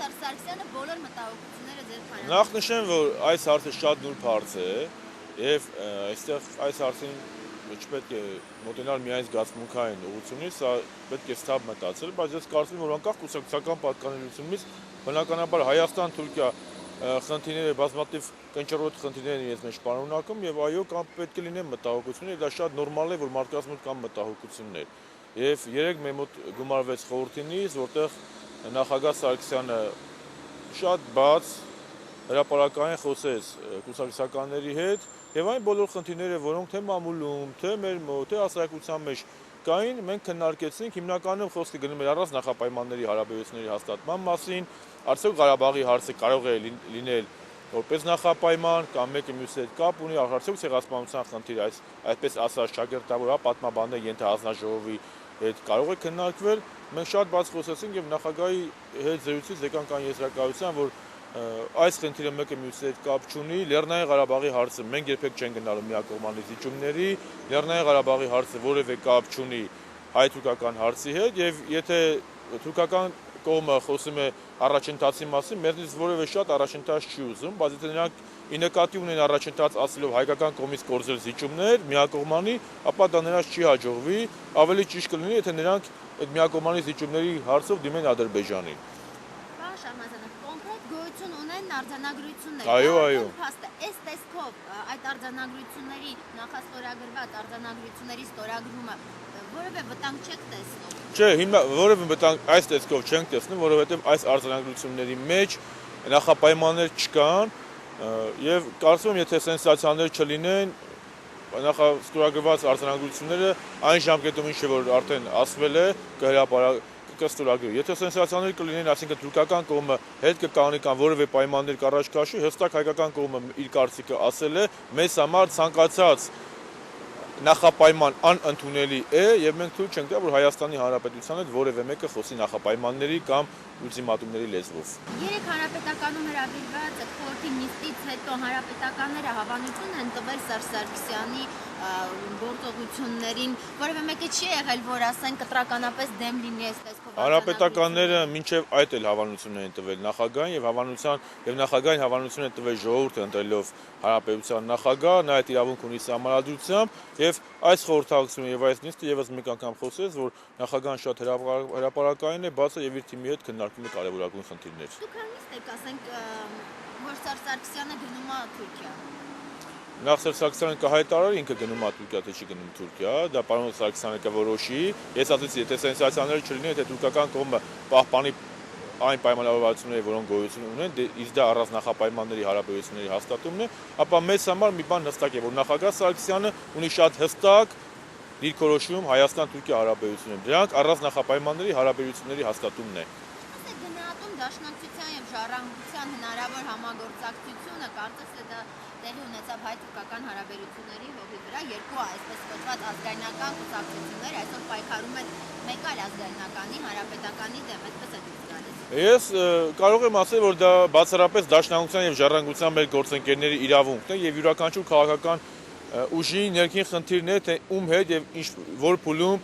Սերժ Սարգսյանը բոլոր մտահոգությունները ձեր քարան։ Նախ նշեմ, որ այս հարցը շատ նուրբ հարց է եւ այստեղ այս հարցին չպետք է մոտենալ միայն զգացմունքային ուղղությունից, սա պետք է ստապ մտածել, բայց ես կարծում եմ, որ անկախ կուսակցական պատկանելությունից բնականաբար Հայաստան-Թուրքիա խնդիրները բազմաթիվ կնճռոտ խնդիրներ են իրենց մեջ պարունակում եւ այո, կամ պետք է լինեն մտահոգություններ, դա շատ նորմալ է, որ մարդկանց մոտ կան մտահոգություններ։ Եվ երեք մեր մոտ գումարվեց խորհրդի նիստ, որտեղ նախագահ Սարգսյանը շատ բաց հրապարակային խոսեց կուսակցականների հետ եւ այն բոլոր խնդիրները, որոնք թե մամուլում, թե մեր մոտ, թե հասարակության մեջ կային, մենք քննարկեցինք, հիմնականում խոսքը գնում էր առանց նախապայմանների հարաբերությունների հաստատման մասին, արդյոք Ղարաբաղի հարցը կարող է լինել որպես նախապայման կամ մեկը մյուսի հետ կապ ունի, արդյոք ցեղասպանության խնդիրը այսպես ասած ճակերտավոր պատմաբաններ ենթահանձնաժողովի հետ կարող է քննարկվել, մենք շատ բաց խոսեցինք եւ նախագահի հետ զրույցից եկանք այն եզրակացության, որ այս խնդիրը մեկը մյուսի հետ կապ չունի, Լեռնային Ղարաբաղի հարցը մենք երբեք չենք գնալու միակողմանի զիջումների, Լեռնային Ղարաբաղի հարցը որևէ կապ չունի հայ-թուրքական հարցի հետ եւ եթե թուրքական կողմը խոսում է առաջընթացի մասին, մեզնից որևէ շատ առաջընթաց չի ուզում, բայց եթե նրանք ի նկատի ունեն առաջընթաց ասելով հայկական կողմից կորզել զիջումներ միակողմանի, ապա դա նրանց չի հաջողվի, ավելի ճիշտ կլինի, եթե նրանք այդ միակողմանի զիջումների հարցով դիմեն Ադրբեջանին։ Պարոն Շահմազանov, կոնկրետ գոյություն ունեն արձանագրություններ։ Այո։ Այս տեսքով այդ արձանագրությունների նախաստորագրված արձանագրությունների ստորագրումը որևէ վտանգ չեք տեսնում։ Չէ, հիմա որևէ վտանգ այս տեսքով չենք տեսնում, որովհետև այս արձանագրությունների մեջ նախապայմաններ չկան եւ կարծում եմ, եթե սենսացիաներ չլինեն, նախաստորագրված արձանագրությունները այն ժամկետում ինչ որ արդեն ասվել է կստորագրվի։ Եթե սենսացիաներ կլինեն, այսինքն թուրքական կողմը հետ կկանի կամ որևէ պայմաններ կառաջ քաշի, հստակ հայկական կողմը իր կարծիքը ասել է, մեզ համար ցանկացած նախապայման անընդունելի է եւ մենք թույլ չենք տա, որ Հայաստանի Հանրապետության հետ որևէ մեկը խոսի նախապայմանների կամ ուլտիմատումների լեզվով։ Երեք հանրապետականում հրավիրված խորհրդի նիստից հետո հանրապետականները հավանություն են տվել Սերժ Սարգսյանի գործողություններին, որևէ մեկը չի եղել, որ ասեն կտրականապես դեմ լինի այս տեսքով։ Հանրապետականները մինչև այդ էլ հավանություն են տվել նախագահին եւ նախագահին հավանություն են տվել ժողովուրդը ընտրելով հանրապետության նախագահ, նա այդ իրավունք ունի սահմանադրությամբ եւ այս խորհրդակցությունը եւ այս նիստը եւս մեկ անգամ խոսեց, որ նախագահան շատ հրապարակային է, բաց է եւ իր թիմի հետ քննարկում է կարեւորագույն խնդիրներ։ Դուք հանգիստ եք, ասենք, որ Սերժ Սարգսյանը գնում է Թուրքիա։ Նախ Սերժ Սարգսյանը կհայտարարի ինքը գնում է Թուրքիա, թե չի գնում Թուրքիա, դա պարոն Սարգսյանը կորոշի։ Ես ասեցի, եթե սենսացիաներ չլինի, եթե թուրքական կողմը պահպանի այն պայմանավորվածությունները, որոնք գոյություն ունեն, իսկ դա առանց նախապայմանների հարաբերությունների հաստատումն է, ապա մեզ համար մի բան հստակ է, որ նախագահ Սարգսյանը ունի շատ հստակ դիրքորոշում Հայաստան-Թուրքիա հարաբերությունները։ Դրանք առանց նախապայմանների հարաբերությունների հաստատումն է։ Ասեք, գնահատում դաշնակցության եւ ժառանգության հնարավոր համագործակցությունը, կարծես թե դա տեղի ունեցավ հայ-թուրքական հարաբերությունների հողի վրա, երկու այսպես կոչված ազգայնական կուսակցություններ այսօր պայքարում են մեկ այլ ազգայնականի, հանրապետականի դեմ, այդպես է դուրս գալիս։ Ես կարող եմ ասել, որ դա բացառապես դաշնակցության եւ ժառանգության մեր գործընկերների իրավունքն է եւ յուրաքանչյուր քաղաքական ուժի ներքին խնդիրն է, թե ում հետ եւ ինչ որ փուլում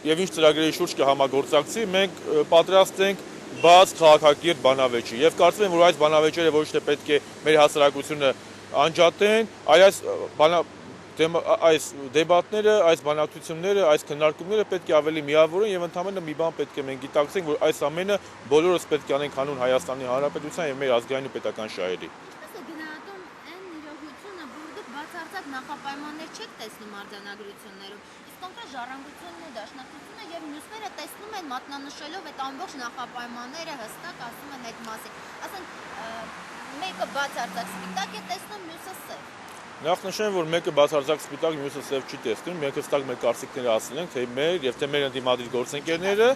եւ ինչ ծրագրերի շուրջ կհամագործակցի, մենք պատրաստ ենք բաց քաղաքակիրթ բանավեճի եւ կարծում եմ, որ այս բանավեճերը ոչ թե պետք է մեր հասարակությունը անջատեն, այլ այս դեբատները, այս բանակցությունները, այս քննարկումները պետք է ավելի միավորեն եւ ընդհանրապես մի բան պետք է մենք գիտակցենք, որ այս ամենը բոլորս պետք է անենք հանուն Հայաստանի Հանրապետության եւ մեր ազգային ու պետական շահերի։ Ինչպես է գնահատում այն իրողությունը, որ դուք բացարձակ նախապայմաններ չեք տեսնում արձանագրություններում, իսկ կոնկրետ ժառանգությունն ու դաշնակցությունը եւ մյուսները տեսնում են մատնանշելով այդ ամբողջ նախապայմանները, հստակ ասում են այդ մասին։ Ասենք, մեկը բացարձակ սպիտակ է տեսնում, մյուսը սև։ Նախ նշեմ, որ մեկը բացարձակ սպիտակ, մյուսը սև չի տեսնում, մենք հստակ մեր կարծիքները ասել ենք, թե մեր եւ թե մեր ընդդիմադիր գործընկերները,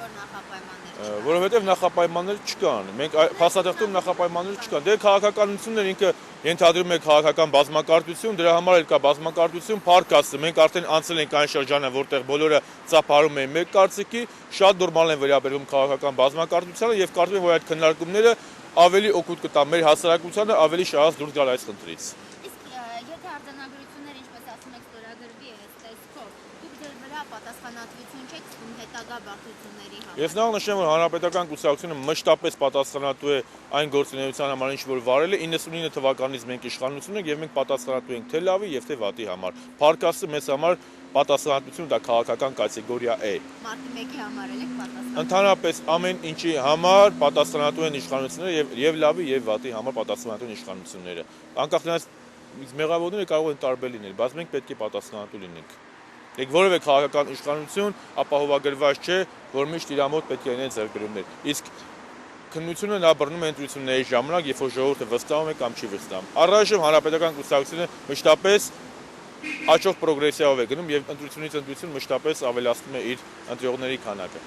որովհետեւ նախապայմաններ չկան։ Մենք փաստաթղթում նախապայմաններ չկան։ Դե քաղաքականությունն ինքը ենթադրում է քաղաքական բազմակարծություն, դրա համար էլ կա բազմակարծություն, փառքաստը։ Մենք արդեն անցել ենք այն շրջանը, որտեղ բոլորը ծափարում են մեկ կարծիքի, շատ նորմալ են վերաբերվում քաղաքական բազմակարծությանը եւ կարծում եմ, որ այդ քննարկումները ավելի օգուտ կտա մեր հասարակությանը ավելի շահած դուրս գալ այս խնդրից։ Եթե արձանագրությունները, ինչպես ասում եք, ստորագրվի այս տեսքով, դուք ձեր վրա պատասխանատվություն չեք զգում հետագա բարդությունների համար։ Ես նախ նշեմ, որ հանրապետական կուսակցությունը մշտապես պատասխանատու է այն գործունեության համար, ինչ որ վարել է 99 թվականից մենք իշխանություն ենք եւ մենք պատասխանատու ենք թե լավի եւ թե վատի համար։ Փառքաստը մեզ համար պատասխանատվությունը դա քաղաքական կատեգորիա է։ Մարտի 1-ի համար եք պատասխանատու։ Ընդհանրապես ամեն ինչի համար պատասխանատու են իշխանությունները եւ լավի եւ վատի համար պատասխանատու են իշխանությունները։ Անկախ նրանից մեղավորները կարող են տարբեր լինել, բայց մենք պետք է պատասխանատու լինենք։ Եկ որևէ քաղաքական իշխանություն ապահովագրված չէ, որ միշտ իր մոտ պետք է լինեն ձեռքբերումներ։ Իսկ քննությունը նա բռնում է ընտրությունների ժամանակ, երբ որ ժողովուրդը վստահում է կամ չի վստահում։ Առայժմ հանրապետական կուսակցությունը մշտապես աճող պրոգրեսիայով է գնում եւ ընտրությունից ընտրություն մշտապես ավելացնում է իր ընտրողների քանակը։